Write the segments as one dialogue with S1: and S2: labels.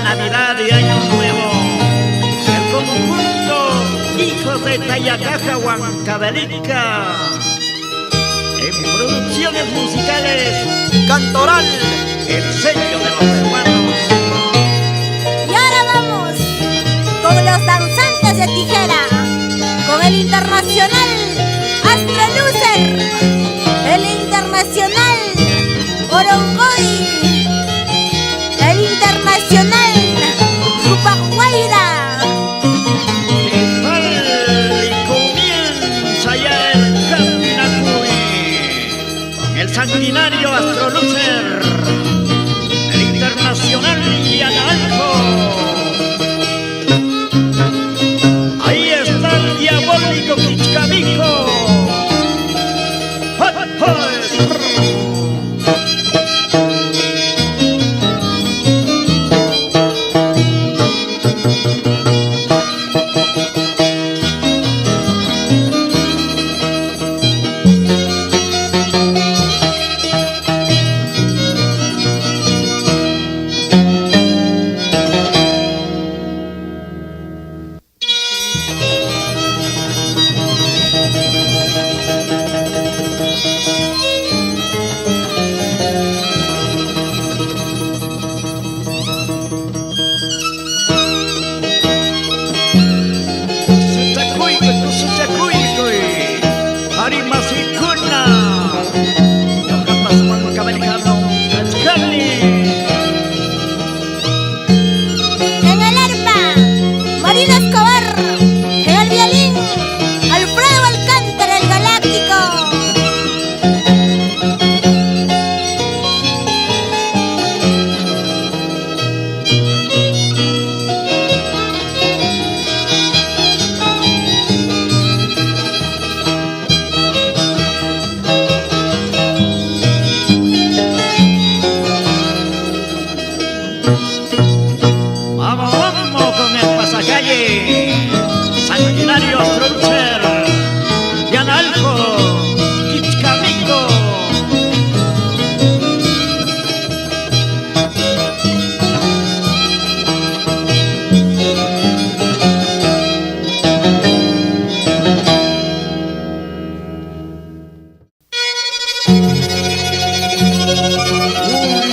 S1: de Navidad y Año Nuevo. El conjunto Hijos de Tayacaja, Huancavelica. En producciones musicales, Cantoral, el sello de los peruanos.
S2: Y ahora vamos con los danzantes de tijera, con el internacional Astro Lucer, el internacional Orongoy, el internacional Rupahuayra.
S1: Y comienza ya el Campinacuy, con el sanguinario Astro Lucer, el internacional Yanalco. Ahí está el diabólico Quichcavico. ¡Hot, hot! Sanguinario Astro Lucer, Yanalco, Quichcavico.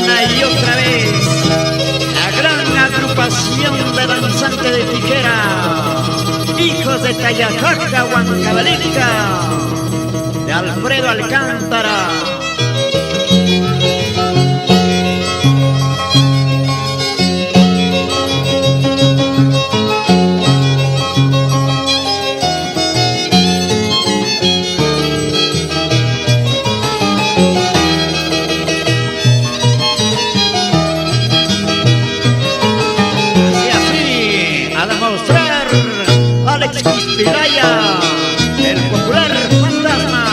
S1: Una y otra vez, la gran agrupación de danzantes de tijera, Hijos de Tayacaja, Huancavelica, de Alfredo Alcántara. Así, a demostrar Alex Quispiraya, el popular fantasma.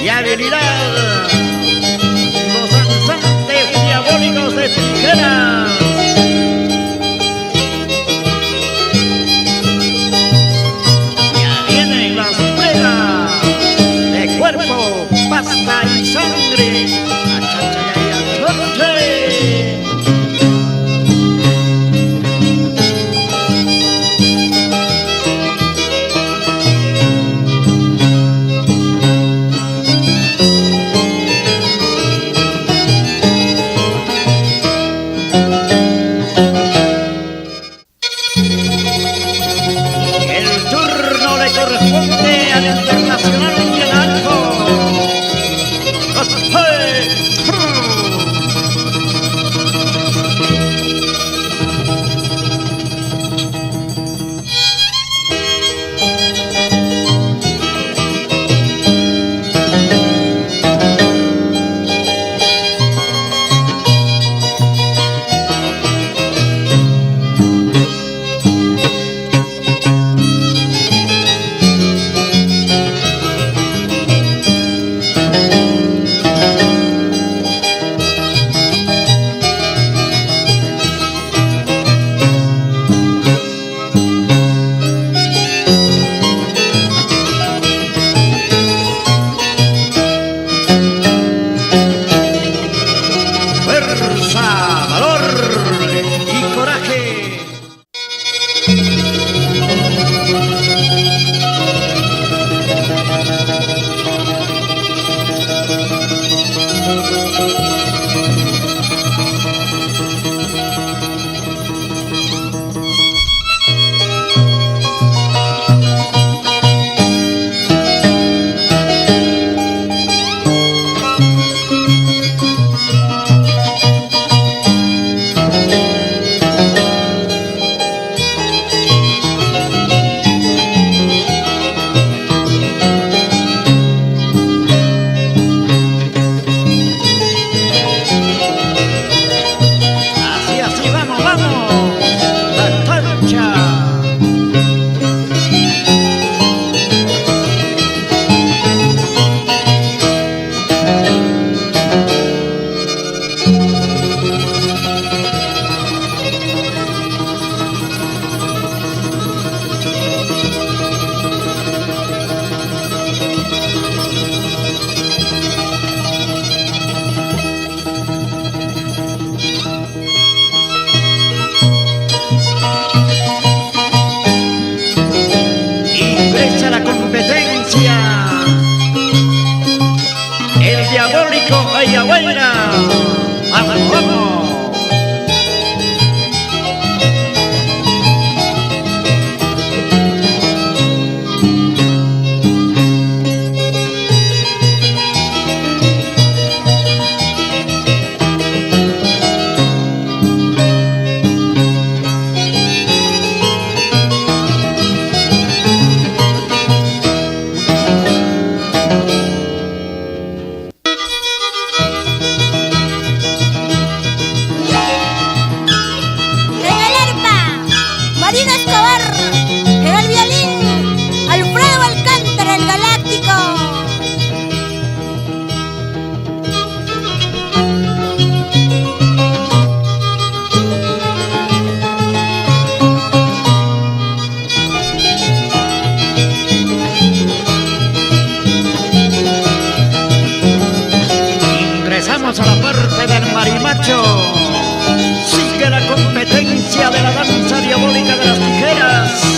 S1: Y habilidad, los danzantes diabólicos de tijeras. Ya viene corresponde al internacional bien alto. El diabólico Ayahuayra. ¡Vamos, vamos! A la parte del marimacho sigue la competencia de la danza diabólica de las tijeras.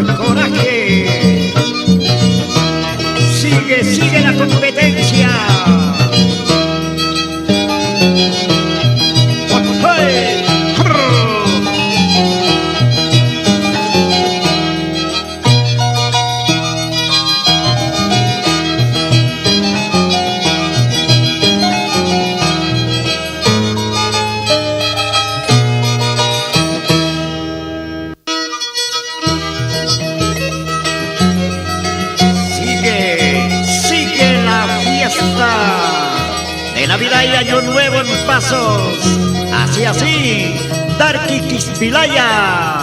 S1: coraje. Sigue la competencia. De Navidad y Año Nuevo en pasos, así, Darky Quispilaya.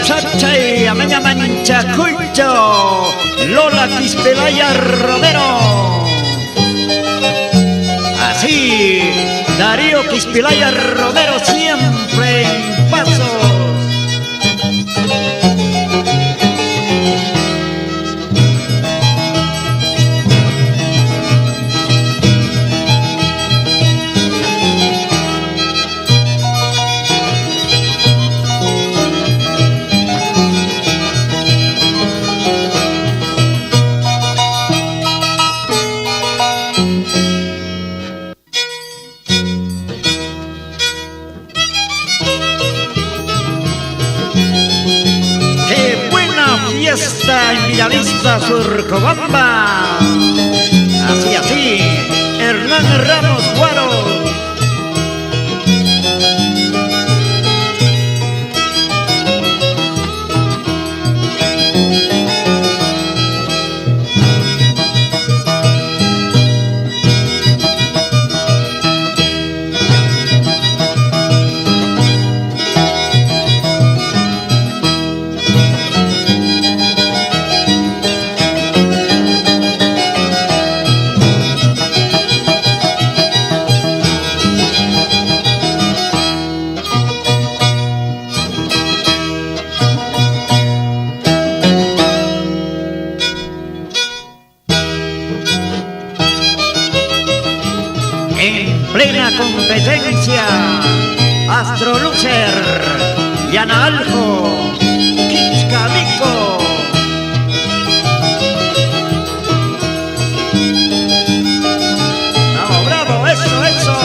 S1: Chachayay, amaña manchacucho, Lola Quispilaya Romero. Así, Darío Quispilaya Romero siempre en pasos. Fiesta en Villavista, Surcobamba. Así, Hernán Ramos Guaro. En plena competencia, Astrolucer, Yana Aljo, Quiscabico. ¡Bravo, bravo! ¡Eso!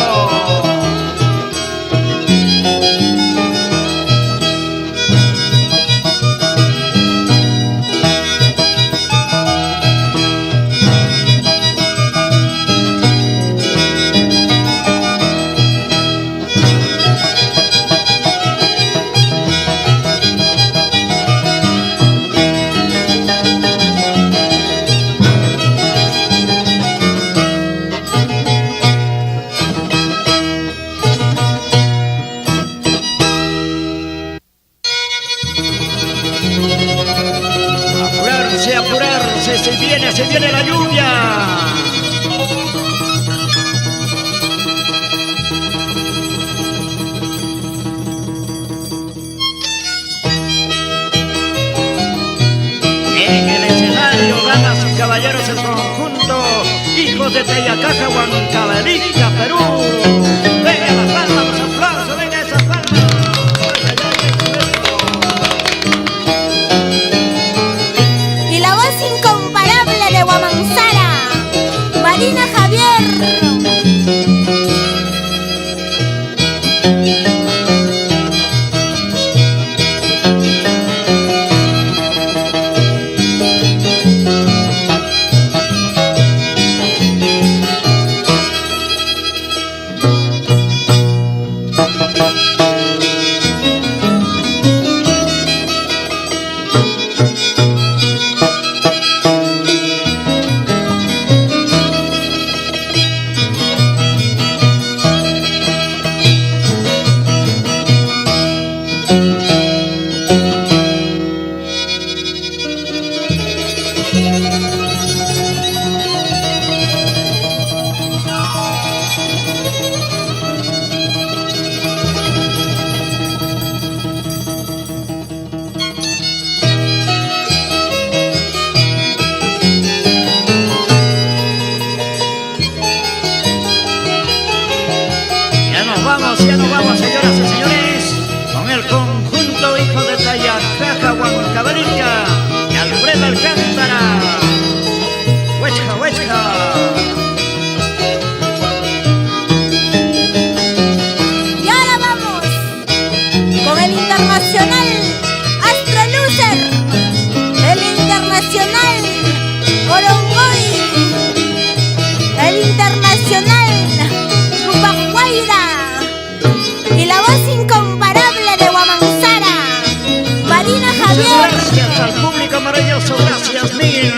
S1: Apurarse, se viene la lluvia. En el escenario, damas y caballeros, el conjunto Hijos de Teyacaja, Huancavelica, Perú. Venga las palmas, los aplausos, venga esas palmas.
S2: Incomparable de Guamanzara, Marina Javier.
S1: Ya nos vamos, señoras y señores, con el conjunto Hijos de Tayacaja, Huancavelica y Alfredo Alcántara. Huecha, huecha.
S2: Y ahora vamos con el internacional Astro Lucer, el internacional Orongoy, el internacional Rupahuayra y la voz incomparable de Huamansara, Marina Javier.
S1: Gracias al público maravilloso, gracias mil.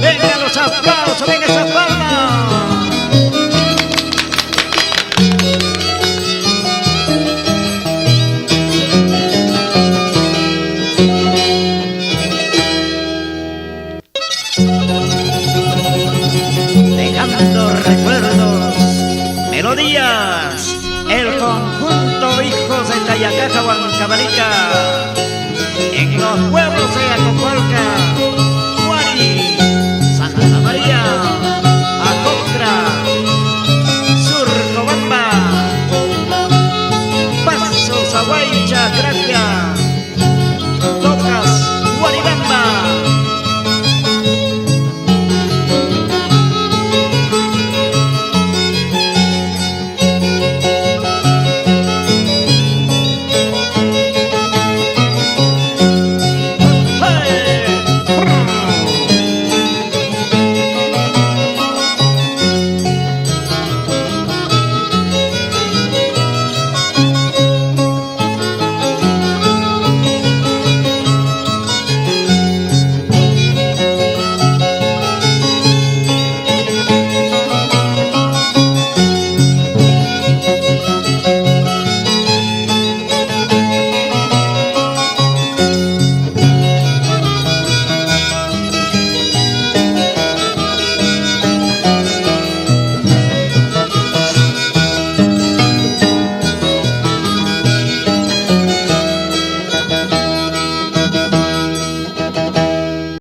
S1: Venga los aplausos, venga esa palma. Dejando recuerdos, melodías, el conjunto Hijos de Tayacaja, Huancavelica. En los pueblos se acompaña